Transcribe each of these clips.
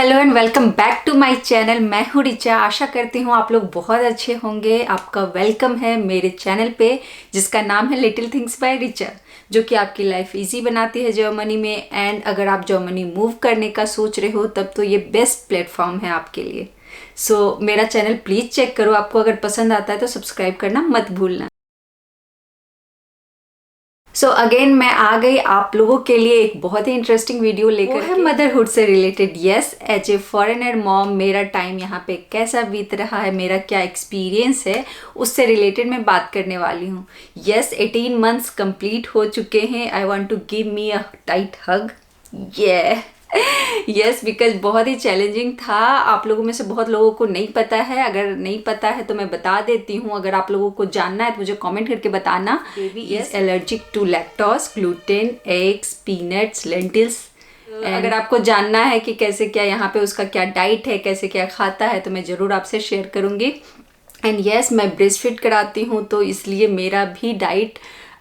Hello and welcome back to my channel. मैं हूँ रिचा। आशा करती हूँ आप लोग बहुत अच्छे होंगे। आपका वेलकम है मेरे चैनल पे जिसका नाम है लिटिल थिंग्स बाय रिचा, जो कि आपकी लाइफ इजी बनाती है जर्मनी में। एंड अगर आप जर्मनी मूव करने का सोच रहे हो तब तो ये बेस्ट प्लेटफॉर्म है आपके लिए। सो मेरा चैनल प्लीज़ चेक करो। आपको अगर पसंद आता है तो सब्सक्राइब करना मत भूलना। सो अगेन मैं आ गई आप लोगों के लिए एक बहुत ही इंटरेस्टिंग वीडियो लेकर। वो है मदरहुड से related. Yes, as a foreigner mom मेरा टाइम यहाँ पे कैसा बीत रहा है, मेरा क्या एक्सपीरियंस है, उससे रिलेटेड मैं बात करने वाली हूँ। यस, 18 मंथ्स कंप्लीट हो चुके हैं। I want to give me a tight hug. ये यस, बिकॉज बहुत ही चैलेंजिंग था। आप लोगों में से बहुत लोगों को नहीं पता है। अगर नहीं पता है तो मैं बता देती हूँ। अगर आप लोगों को जानना है तो मुझे कमेंट करके बताना। Baby is allergic to lactose, gluten, eggs, peanuts, lentils. अगर आपको जानना है कि कैसे क्या यहाँ पे उसका क्या डाइट है, कैसे क्या खाता है, तो मैं ज़रूर आपसे शेयर करूँगी। एंड यस, मैं ब्रेस्ट फीड कराती हूँ तो इसलिए मेरा भी डाइट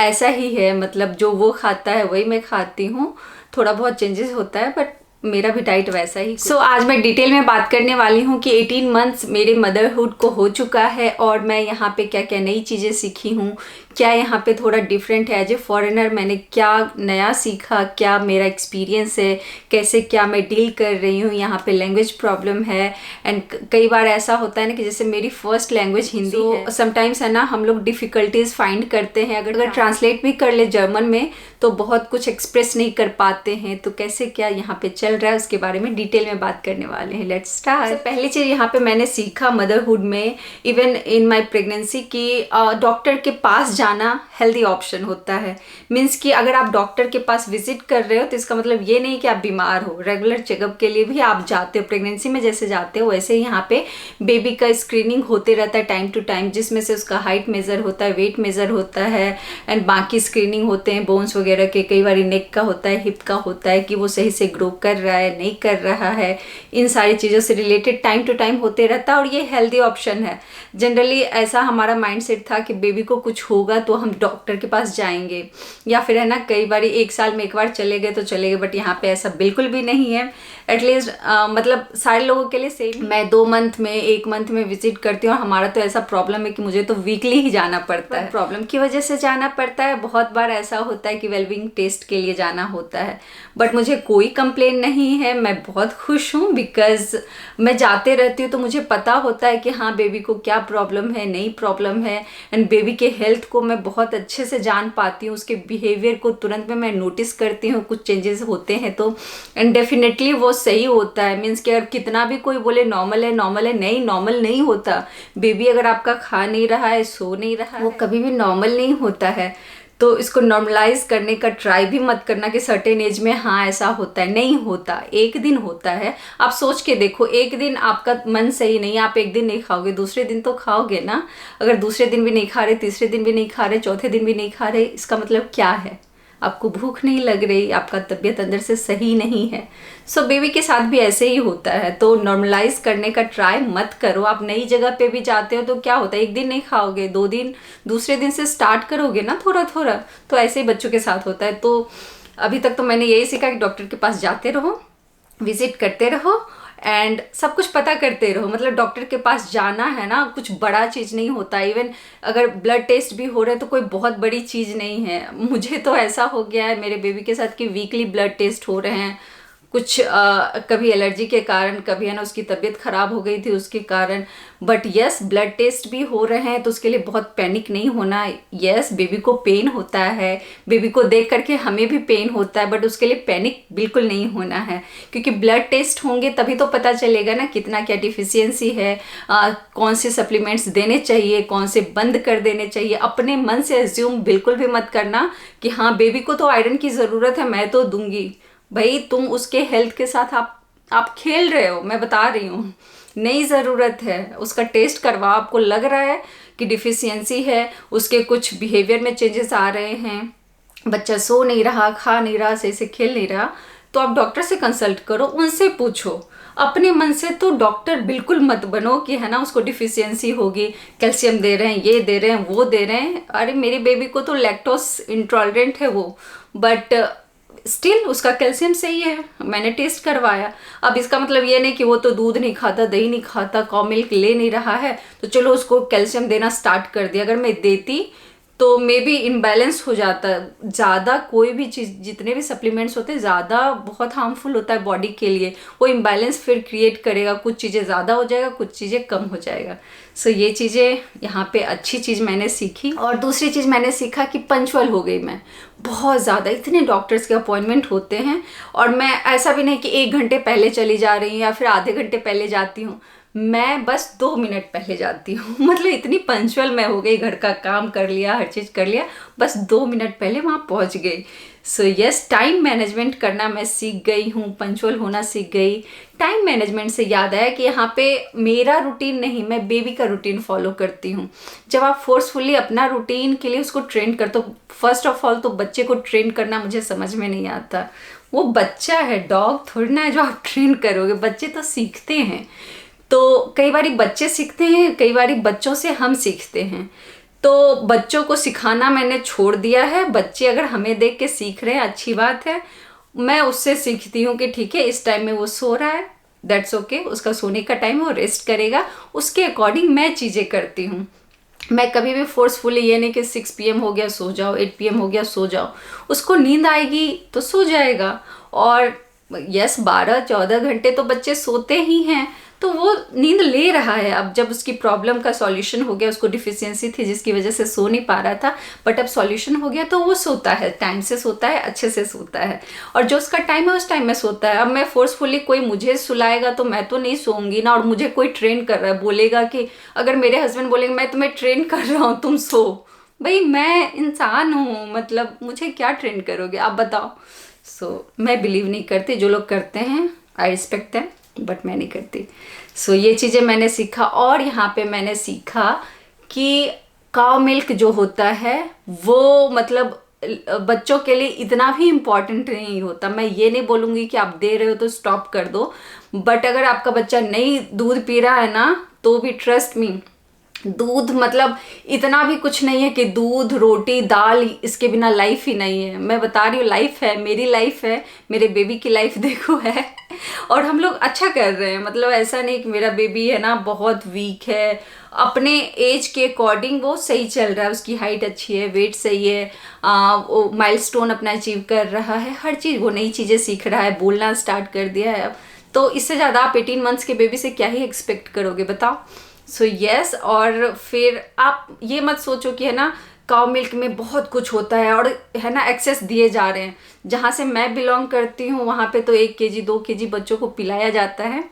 ऐसा ही है। मतलब जो वो खाता है वही मैं खाती हूँ। थोड़ा बहुत चेंजेस होता है बट मेरा भी डाइट वैसा ही। सो आज मैं डिटेल में बात करने वाली हूँ कि 18 मंथ्स मेरे मदरहुड को हो चुका है और मैं यहाँ पे क्या क्या नई चीज़ें सीखी हूँ, क्या यहाँ पे थोड़ा डिफरेंट है। एज ए फॉरेनर मैंने क्या नया सीखा, क्या मेरा एक्सपीरियंस है, कैसे क्या मैं डील कर रही हूँ। यहाँ पे लैंग्वेज प्रॉब्लम है एंड कई बार ऐसा होता है ना कि जैसे मेरी फर्स्ट लैंग्वेज हिंदी है। समटाइम्स है ना, हम लोग डिफ़िकल्टीज फाइंड करते हैं। अगर ट्रांसलेट भी कर ले जर्मन में तो बहुत कुछ एक्सप्रेस नहीं कर पाते हैं। तो कैसे क्या यहाँ पे चल रहा है उसके बारे में डिटेल में बात करने वाले हैं। Let's start. पहली चीज़ यहाँ पे मैंने सीखा मदरहुड में, इवन इन माय प्रेगनेंसी, कि डॉक्टर के पास जाना हेल्दी ऑप्शन होता है। मीन्स कि अगर आप डॉक्टर के पास विजिट कर रहे हो तो इसका मतलब ये नहीं कि आप बीमार हो। रेगुलर चेकअप के लिए भी आप जाते हो। प्रेगनेंसी में जैसे जाते हो वैसे ही यहाँ पे बेबी का स्क्रीनिंग होते रहता है टाइम टू टाइम, जिसमें से उसका हाइट मेज़र होता है, वेट मेज़र होता है एंड बाकी स्क्रीनिंग होते हैं बोन्स वगैरह के। कई बार नेक का होता है, हिप का होता है कि वो सही से ग्रो कर रहा है नहीं कर रहा है। इन सारी चीज़ों से रिलेटेड टाइम टू टाइम होते रहता है और ये हेल्दी ऑप्शन है। जनरली ऐसा हमारा माइंडसेट था कि बेबी को कुछ होगा तो हम डॉक्टर के पास जाएंगे, या फिर है ना कई बार एक साल में एक बार चले गए तो चले गए। बट यहाँ पे ऐसा बिल्कुल भी नहीं है। एटलीस्ट मतलब सारे लोगों के लिए सेम। मैं 2 मंथ में 1 मंथ में विजिट करती हूँ और हमारा तो ऐसा प्रॉब्लम है कि मुझे तो वीकली ही जाना पड़ता है। प्रॉब्लम की वजह से जाना पड़ता है। बहुत बार ऐसा होता है कि वेलबींग टेस्ट के लिए जाना होता है, बट मुझे कोई कंप्लेन नहीं है। मैं बहुत खुश हूँ बिकॉज मैं जाते रहती हूँ तो मुझे पता होता है कि हाँ बेबी को क्या प्रॉब्लम है, नहीं प्रॉब्लम है। एंड बेबी के हेल्थ को मैं बहुत अच्छे से जान पाती हूँ। उसके बिहेवियर को तुरंत में मैं नोटिस करती हूँ। कुछ चेंजेस होते हैं तो एंड डेफिनेटली वो सही होता है। मीन्स कि अगर कितना भी कोई बोले नॉर्मल है नॉर्मल है, नहीं नॉर्मल नहीं होता। बेबी अगर आपका खा नहीं रहा है, सो नहीं रहा है, वो कभी भी नॉर्मल नहीं होता है। तो इसको नॉर्मलाइज करने का ट्राई भी मत करना कि सर्टेन एज में हाँ ऐसा होता है। नहीं होता, एक दिन होता है। आप सोच के देखो, एक दिन आपका मन सही नहीं, आप एक दिन नहीं खाओगे, दूसरे दिन तो खाओगे ना। अगर दूसरे दिन भी नहीं खा रहे, तीसरे दिन भी नहीं खा रहे, चौथे दिन भी नहीं खा रहे, इसका मतलब क्या है? आपको भूख नहीं लग रही, आपका तबीयत अंदर से सही नहीं है। सो बेबी के साथ भी ऐसे ही होता है। तो नॉर्मलाइज करने का ट्राई मत करो। आप नई जगह पे भी जाते हो तो क्या होता है, एक दिन नहीं खाओगे, 2 दिन, दूसरे दिन से स्टार्ट करोगे ना थोड़ा थोड़ा। तो ऐसे ही बच्चों के साथ होता है। तो अभी तक तो मैंने यही सीखा कि डॉक्टर के पास जाते रहो, विजिट करते रहो एंड सब कुछ पता करते रहो। मतलब डॉक्टर के पास जाना है ना, कुछ बड़ा चीज़ नहीं होता। इवन अगर ब्लड टेस्ट भी हो रहे हैं तो कोई बहुत बड़ी चीज़ नहीं है। मुझे तो ऐसा हो गया है मेरे बेबी के साथ कि वीकली ब्लड टेस्ट हो रहे हैं। कुछ कभी एलर्जी के कारण, कभी है ना उसकी तबीयत ख़राब हो गई थी उसके कारण। बट यस, ब्लड टेस्ट भी हो रहे हैं तो उसके लिए बहुत पैनिक नहीं होना। यस, बेबी को पेन होता है, बेबी को देख करके हमें भी पेन होता है, बट उसके लिए पैनिक बिल्कुल नहीं होना है। क्योंकि ब्लड टेस्ट होंगे तभी तो पता चलेगा ना कितना क्या डिफिशियंसी है, कौन से सप्लीमेंट्स देने चाहिए, कौन से बंद कर देने चाहिए। अपने मन से एज्यूम बिल्कुल भी मत करना कि हाँ बेबी को तो आयरन की ज़रूरत है, मैं तो दूंगी। भाई तुम उसके हेल्थ के साथ आप खेल रहे हो। मैं बता रही हूँ, नहीं ज़रूरत है। उसका टेस्ट करवाओ। आपको लग रहा है कि डिफिशियंसी है, उसके कुछ बिहेवियर में चेंजेस आ रहे हैं, बच्चा सो नहीं रहा, खा नहीं रहा, सही से खेल नहीं रहा, तो आप डॉक्टर से कंसल्ट करो, उनसे पूछो। अपने मन से तो डॉक्टर बिल्कुल मत बनो कि है ना उसको डिफिशियंसी होगी, कैल्शियम दे रहे हैं, ये दे रहे हैं, वो दे रहे हैं। अरे मेरी बेबी को तो लैक्टोस इंटॉलरेंट है वो, बट स्टिल उसका कैल्शियम सही है, मैंने टेस्ट करवाया। अब इसका मतलब ये नहीं कि वो तो दूध नहीं खाता, दही नहीं खाता, काउ मिल्क ले नहीं रहा है तो चलो उसको कैल्शियम देना स्टार्ट कर दिया। अगर मैं देती तो मे बी इम्बैलेंस हो जाता। ज़्यादा कोई भी चीज़, जितने भी सप्लीमेंट्स होते हैं ज़्यादा बहुत हार्मफुल होता है बॉडी के लिए। वो इम्बैलेंस फिर क्रिएट करेगा, कुछ चीज़ें ज़्यादा हो जाएगा, कुछ चीज़ें कम हो जाएगा। सो ये चीज़ें यहाँ पे अच्छी चीज़ मैंने सीखी। और दूसरी चीज़ मैंने सीखा कि पंचुअल हो गई मैं बहुत ज़्यादा। इतने डॉक्टर्स के अपॉइंटमेंट होते हैं और मैं ऐसा भी नहीं कि 1 घंटे पहले चली जा रही हूँ या फिर आधे घंटे पहले जाती हूँ, मैं बस 2 मिनट पहले जाती हूँ। मतलब इतनी पंचुअल मैं हो गई, घर का काम कर लिया, हर चीज़ कर लिया, बस 2 मिनट पहले वहाँ पहुँच गई। सो यस, टाइम मैनेजमेंट करना मैं सीख गई हूँ, पंचुअल होना सीख गई। टाइम मैनेजमेंट से याद आया कि यहाँ पे मेरा रूटीन नहीं, मैं बेबी का रूटीन फॉलो करती हूँ। जब आप फोर्सफुली अपना रूटीन के लिए उसको ट्रेन करते हो, फर्स्ट ऑफ ऑल तो बच्चे को ट्रेन करना मुझे समझ में नहीं आता। वो बच्चा है, डॉग थोड़ी ना है जो आप ट्रेन करोगे। बच्चे तो सीखते हैं, तो कई बार बच्चे सीखते हैं, कई बार बच्चों से हम सीखते हैं। तो बच्चों को सिखाना मैंने छोड़ दिया है। बच्चे अगर हमें देख के सीख रहे हैं, अच्छी बात है। मैं उससे सीखती हूँ कि ठीक है, इस टाइम में वो सो रहा है, दैट्स ओके, उसका सोने का टाइम है, वो रेस्ट करेगा, उसके अकॉर्डिंग मैं चीज़ें करती हूँ। मैं कभी भी फोर्सफुली ये नहीं कि 6 PM हो गया सो जाओ, 8 PM हो गया सो जाओ। उसको नींद आएगी तो सो जाएगा। और यस, 12-14 घंटे तो बच्चे सोते ही हैं, तो वो नींद ले रहा है। अब जब उसकी प्रॉब्लम का सॉल्यूशन हो गया, उसको डिफिशियंसी थी जिसकी वजह से सो नहीं पा रहा था, बट अब सॉल्यूशन हो गया तो वो सोता है, टाइम से सोता है, अच्छे से सोता है, और जो उसका टाइम है उस टाइम में सोता है। अब मैं फोर्सफुली, कोई मुझे सुलाएगा तो मैं तो नहीं सोऊंगी ना, और मुझे कोई ट्रेन कर रहा है, बोलेगा कि अगर मेरे हस्बैंड बोलेंगे मैं तुम्हें ट्रेन कर रहा हूँ तुम सो, भाई मैं इंसान हूँ, मतलब मुझे क्या ट्रेन करोगे आप बताओ। मैं बिलीव नहीं करती। जो लोग करते हैं आई रिस्पेक्ट देम, बट मैं नहीं करती। ये चीज़ें मैंने सीखा। और यहाँ पे मैंने सीखा कि काउ मिल्क जो होता है वो मतलब बच्चों के लिए इतना भी इम्पॉर्टेंट नहीं होता। मैं ये नहीं बोलूँगी कि आप दे रहे हो तो स्टॉप कर दो, बट अगर आपका बच्चा नहीं दूध पी रहा है ना, तो भी ट्रस्ट मी, दूध मतलब इतना भी कुछ नहीं है कि दूध, रोटी, दाल, इसके बिना लाइफ ही नहीं है। मैं बता रही हूँ, लाइफ है, मेरी लाइफ है, मेरे बेबी की लाइफ देखो है। और हम लोग अच्छा कर रहे हैं। मतलब ऐसा नहीं कि मेरा बेबी है ना बहुत वीक है, अपने एज के अकॉर्डिंग वो सही चल रहा है, उसकी हाइट अच्छी है, वेट सही है, वो माइलस्टोन अपना अचीव कर रहा है, हर चीज़, वो नई चीज़ें सीख रहा है, बोलना स्टार्ट कर दिया है अब। तो इससे ज़्यादा आप 18 मंथ्स के बेबी से क्या ही एक्सपेक्ट करोगे बताओ। यस, और फिर आप ये मत सोचो कि है ना काउ मिल्क में बहुत कुछ होता है और है ना एक्सेस दिए जा रहे हैं। जहाँ से मैं बिलोंग करती हूँ वहाँ पे तो 1 kg 2 kg बच्चों को पिलाया जाता है,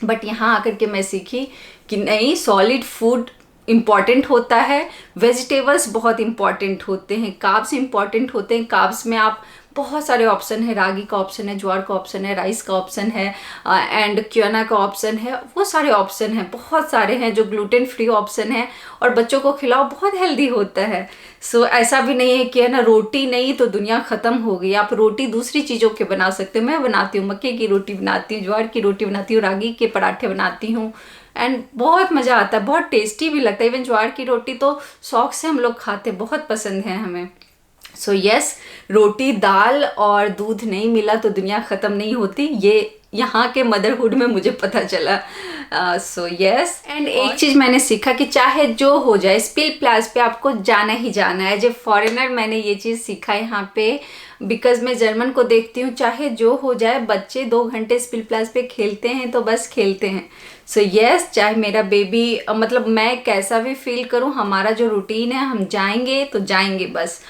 बट यहाँ आकर के मैं सीखी कि नहीं, सॉलिड फूड इम्पॉर्टेंट होता है, वेजिटेबल्स बहुत इम्पॉर्टेंट होते हैं, कार्ब्स इम्पॉर्टेंट होते हैं। कार्ब्स में आप बहुत सारे ऑप्शन है, रागी का ऑप्शन है, ज्वार का ऑप्शन है, राइस का ऑप्शन है, एंड क्योना का ऑप्शन है, वो सारे ऑप्शन हैं, बहुत सारे हैं जो ग्लूटेन फ्री ऑप्शन है, और बच्चों को खिलाओ, बहुत हेल्दी होता है। ऐसा भी नहीं है कि है ना रोटी नहीं तो दुनिया ख़त्म हो गई। आप रोटी दूसरी चीज़ों के बना सकते हो। मैं बनाती हूँ, मक्के की रोटी बनाती हूँ, ज्वार की रोटी बनाती हूँ, रागी के पराठे बनाती हूँ, एंड बहुत मज़ा आता है, बहुत टेस्टी भी लगता है। इवन ज्वार की रोटी तो शौक से हम लोग खाते, बहुत पसंद है हमें। यस, रोटी, दाल और दूध नहीं मिला तो दुनिया ख़त्म नहीं होती, ये यहाँ के मदरहुड में मुझे पता चला। यस, एंड एक चीज़ मैंने सीखा कि चाहे जो हो जाए, स्पिल प्लाज पे आपको जाना ही जाना है। एज ए फॉरेनर मैंने ये चीज़ सीखा यहाँ पे, बिकॉज मैं जर्मन को देखती हूँ, चाहे जो हो जाए बच्चे 2 घंटे स्पिल प्लाज पे खेलते हैं तो बस खेलते हैं। यस, चाहे मेरा बेबी मतलब मैं कैसा भी फील करूँ, हमारा जो रूटीन है, हम जाएंगे तो जाएंगे बस।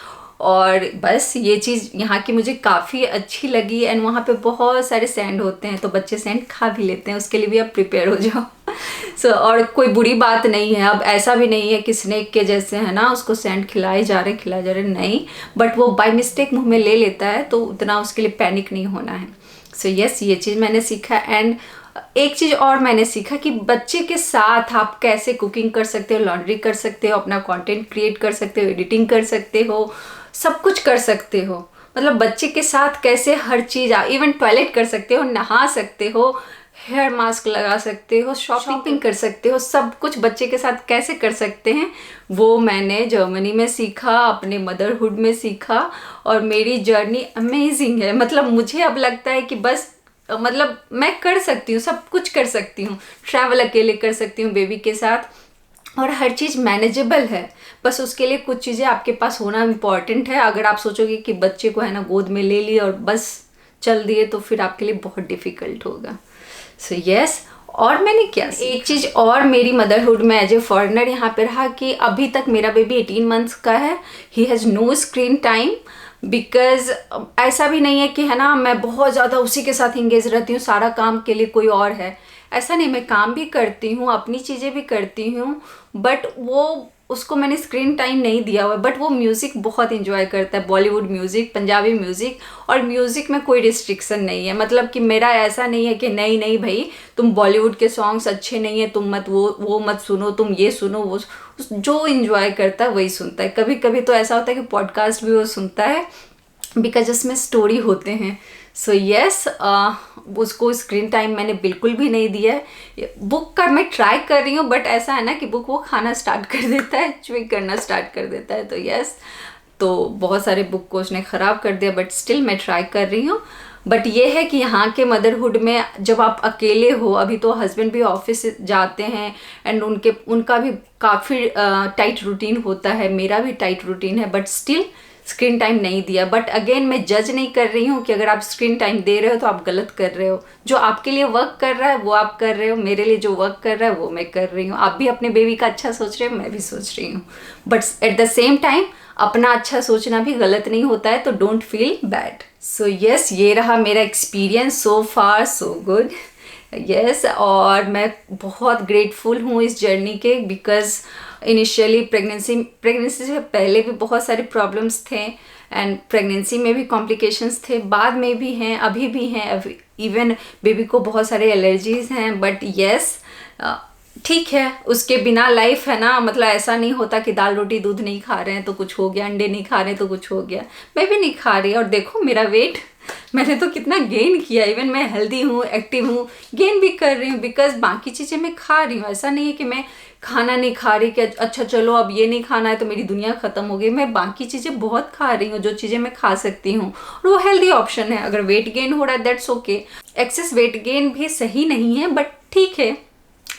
और बस ये चीज़ यहाँ की मुझे काफ़ी अच्छी लगी। एंड वहाँ पे बहुत सारे सैंड होते हैं तो बच्चे सैंड खा भी लेते हैं, उसके लिए भी आप प्रिपेयर हो जाओ। और कोई बुरी बात नहीं है। अब ऐसा भी नहीं है कि स्नेक के जैसे है ना उसको सैंड खिलाए जा रहे नहीं, बट वो बाय मिस्टेक मुँह में ले लेता है तो उतना उसके लिए पैनिक नहीं होना है। यस, ये चीज़ मैंने सीखा। एंड एक चीज़ और मैंने सीखा कि बच्चे के साथ आप कैसे कुकिंग कर सकते हो, लॉन्ड्री कर सकते हो, अपना कंटेंट क्रिएट कर सकते हो, एडिटिंग कर सकते हो, सब कुछ कर सकते हो। मतलब बच्चे के साथ कैसे हर चीज़, इवन टॉयलेट कर सकते हो, नहा सकते हो, हेयर मास्क लगा सकते हो, शॉपिंग कर सकते हो, सब कुछ बच्चे के साथ कैसे कर सकते हैं वो मैंने जर्मनी में सीखा, अपने मदरहुड में सीखा। और मेरी जर्नी अमेजिंग है। मतलब मुझे अब लगता है कि बस मतलब मैं कर सकती हूँ, सब कुछ कर सकती हूँ, ट्रैवल अकेले कर सकती हूँ बेबी के साथ, और हर चीज़ मैनेजेबल है। बस उसके लिए कुछ चीज़ें आपके पास होना इम्पॉर्टेंट है। अगर आप सोचोगे कि बच्चे को है ना गोद में ले लिए और बस चल दिए तो फिर आपके लिए बहुत डिफ़िकल्ट होगा। So yes. और मैंने क्या एक चीज़ और मेरी मदरहुड में एज ए फॉरेनर यहाँ पे रहा कि अभी तक मेरा बेबी 18 मंथ्स का है। He has no screen time, because ऐसा भी नहीं है कि है ना मैं बहुत ज़्यादा उसी के साथ इंगेज रहती हूँ, सारा काम के लिए कोई और है, ऐसा नहीं। मैं काम भी करती हूँ, अपनी चीज़ें भी करती हूँ, बट वो उसको मैंने स्क्रीन टाइम नहीं दिया हुआ है। बट वो म्यूज़िक बहुत इंजॉय करता है, बॉलीवुड म्यूज़िक, पंजाबी म्यूज़िक, और म्यूज़िक में कोई रिस्ट्रिक्शन नहीं है। मतलब कि मेरा ऐसा नहीं है कि नहीं नहीं भाई तुम बॉलीवुड के सॉन्ग्स अच्छे नहीं है, तुम मत वो मत सुनो, तुम ये सुनो वो। जो इंजॉय करता है वही सुनता है। कभी कभी तो ऐसा होता है कि पॉडकास्ट भी वो सुनता है, बिकॉज उसमें स्टोरी होते हैं। सो यस, उसको स्क्रीन टाइम मैंने बिल्कुल भी नहीं दिया है। बुक का मैं ट्राई कर रही हूँ, बट ऐसा है ना कि बुक वो खाना स्टार्ट कर देता है, च्युइंग करना स्टार्ट कर देता है। तो यस, तो बहुत सारे बुक को उसने ख़राब कर दिया, बट स्टिल मैं ट्राई कर रही हूँ। बट ये है कि यहाँ के मदरहुड में जब आप अकेले हो, अभी तो हस्बैंड भी ऑफिस जाते हैं एंड उनका भी काफ़ी टाइट रूटीन होता है, मेरा भी टाइट रूटीन है, बट स्टिल स्क्रीन टाइम नहीं दिया। बट अगेन मैं जज नहीं कर रही हूँ कि अगर आप स्क्रीन टाइम दे रहे हो तो आप गलत कर रहे हो। जो आपके लिए वर्क कर रहा है वो आप कर रहे हो, मेरे लिए जो वर्क कर रहा है वो मैं कर रही हूँ। आप भी अपने बेबी का अच्छा सोच रहे हो, मैं भी सोच रही हूँ, but at the same time अपना अच्छा सोचना भी गलत नहीं होता है, तो don't feel bad. So yes, ये रहा मेरा एक्सपीरियंस। सो फार सो गुड। यस, और मैं बहुत ग्रेटफुल हूँ इस जर्नी के, बिकॉज इनिशियली प्रेगनेंसी से पहले भी बहुत सारे प्रॉब्लम्स थे, एंड प्रेगनेंसी में भी कॉम्प्लिकेशंस थे, बाद में भी हैं, अभी भी हैं, इवन बेबी को बहुत सारे एलर्जीज़ हैं। बट यस, ठीक है, उसके बिना लाइफ है ना। मतलब ऐसा नहीं होता कि दाल रोटी दूध नहीं खा रहे हैं तो कुछ हो गया, अंडे नहीं खा रहे हैं तो कुछ हो गया। मैं भी नहीं खा रही, और देखो मेरा वेट मैंने तो कितना गेन किया। इवन मैं हेल्दी हूँ, एक्टिव हूँ, गेन भी कर रही हूँ, बिकॉज बाकी चीज़ें मैं खा रही हूँ। ऐसा नहीं है कि मैं खाना नहीं खा रही कि अच्छा चलो अब ये नहीं खाना है तो मेरी दुनिया ख़त्म हो गई। मैं बाकी चीज़ें बहुत खा रही हूँ, जो चीज़ें मैं खा सकती हूँ, और वो हेल्दी ऑप्शन है। अगर वेट गेन हो रहा है that's okay. Access weight gain भी सही नहीं है, बट ठीक है,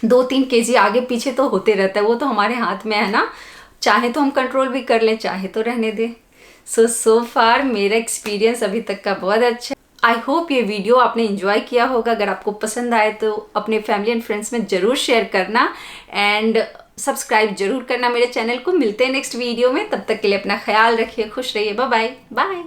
2-3 kg आगे पीछे तो होते रहता है, वो तो हमारे हाथ में है ना। चाहे तो हम कंट्रोल भी कर लें, चाहे तो रहने दें। सो फार मेरा एक्सपीरियंस अभी तक का बहुत अच्छा। आई होप ये वीडियो आपने इंजॉय किया होगा। अगर आपको पसंद आए तो अपने फैमिली एंड फ्रेंड्स में ज़रूर शेयर करना, एंड सब्सक्राइब जरूर करना मेरे चैनल को। मिलते हैं नेक्स्ट वीडियो में, तब तक के लिए अपना ख्याल रखिए, खुश रहिए, बाय बाय।